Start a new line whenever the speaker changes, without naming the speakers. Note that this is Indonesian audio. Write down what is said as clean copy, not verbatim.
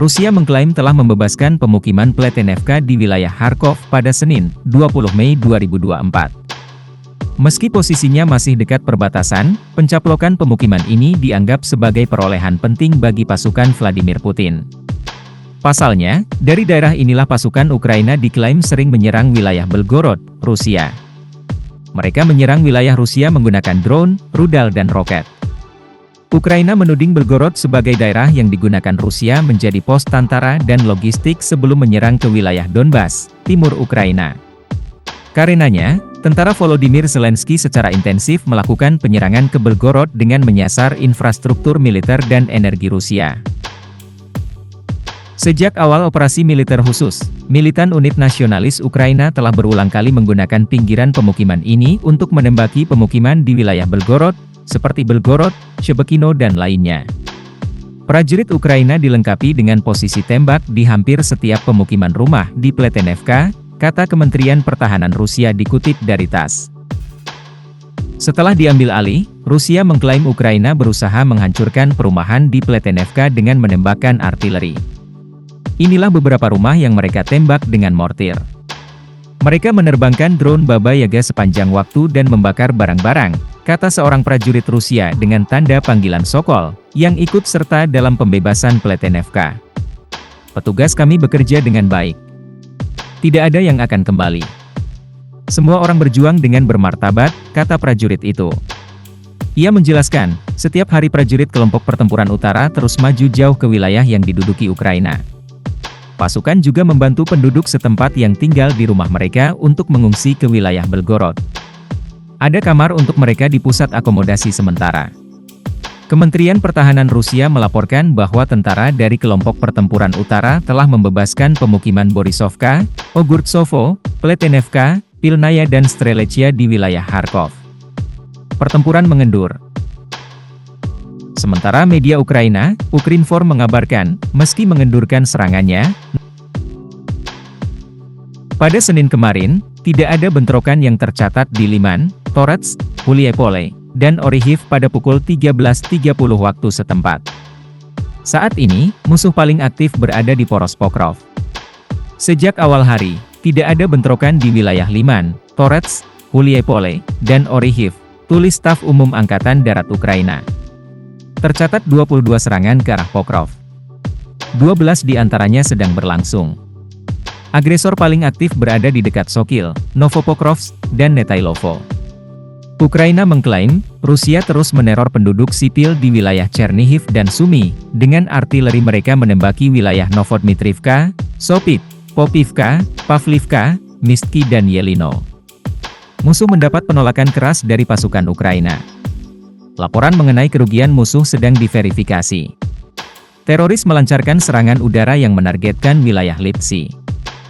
Rusia mengklaim telah membebaskan pemukiman Pletenevka di wilayah Kharkov pada Senin, 20 Mei 2024. Meski posisinya masih dekat perbatasan, pencaplokan pemukiman ini dianggap sebagai perolehan penting bagi pasukan Vladimir Putin. Pasalnya, dari daerah inilah pasukan Ukraina diklaim sering menyerang wilayah Belgorod, Rusia. Mereka menyerang wilayah Rusia menggunakan drone, rudal dan roket. Ukraina menuding Belgorod sebagai daerah yang digunakan Rusia menjadi pos tentara dan logistik sebelum menyerang ke wilayah Donbas, timur Ukraina. Karenanya, tentara Volodymyr Zelensky secara intensif melakukan penyerangan ke Belgorod dengan menyasar infrastruktur militer dan energi Rusia. Sejak awal operasi militer khusus, militan unit nasionalis Ukraina telah berulang kali menggunakan pinggiran pemukiman ini untuk menembaki pemukiman di wilayah Belgorod, seperti Belgorod, Shebekino dan lainnya. Prajurit Ukraina dilengkapi dengan posisi tembak di hampir setiap pemukiman rumah di Pletenevka, kata Kementerian Pertahanan Rusia dikutip dari TASS. Setelah diambil alih, Rusia mengklaim Ukraina berusaha menghancurkan perumahan di Pletenevka dengan menembakkan artileri. Inilah beberapa rumah yang mereka tembak dengan mortir. Mereka menerbangkan drone Baba Yaga sepanjang waktu dan membakar barang-barang, kata seorang prajurit Rusia dengan tanda panggilan Sokol, yang ikut serta dalam pembebasan Pletenevka. Petugas kami bekerja dengan baik. Tidak ada yang akan kembali. Semua orang berjuang dengan bermartabat, kata prajurit itu. Ia menjelaskan, setiap hari prajurit kelompok pertempuran utara terus maju jauh ke wilayah yang diduduki Ukraina. Pasukan juga membantu penduduk setempat yang tinggal di rumah mereka untuk mengungsi ke wilayah Belgorod. Ada kamar untuk mereka di pusat akomodasi sementara. Kementerian Pertahanan Rusia melaporkan bahwa tentara dari kelompok pertempuran utara telah membebaskan pemukiman Borisovka, Ogurtsovo, Pletenevka, Pilnaya dan Strelechia di wilayah Kharkov. Pertempuran mengendur. Sementara media Ukraina, Ukrinform mengabarkan, meski mengendurkan serangannya, pada Senin kemarin, tidak ada bentrokan yang tercatat di Liman, Torets, Huliepole, dan Orihiv pada pukul 13.30 waktu setempat. Saat ini, musuh paling aktif berada di Poros Pokrov. Sejak awal hari, tidak ada bentrokan di wilayah Liman, Torets, Huliepole, dan Orihiv, tulis Staf Umum Angkatan Darat Ukraina. Tercatat 22 serangan ke arah Pokrov. 12 diantaranya sedang berlangsung. Agresor paling aktif berada di dekat Sokil, Novopokrovsk, dan Netailovo. Ukraina mengklaim, Rusia terus meneror penduduk sipil di wilayah Chernihiv dan Sumy, dengan artileri mereka menembaki wilayah Novodmitrivka, Sopit, Popivka, Pavlivka, Mistki dan Yelino. Musuh mendapat penolakan keras dari pasukan Ukraina. Laporan mengenai kerugian musuh sedang diverifikasi. Teroris melancarkan serangan udara yang menargetkan wilayah Lipsy.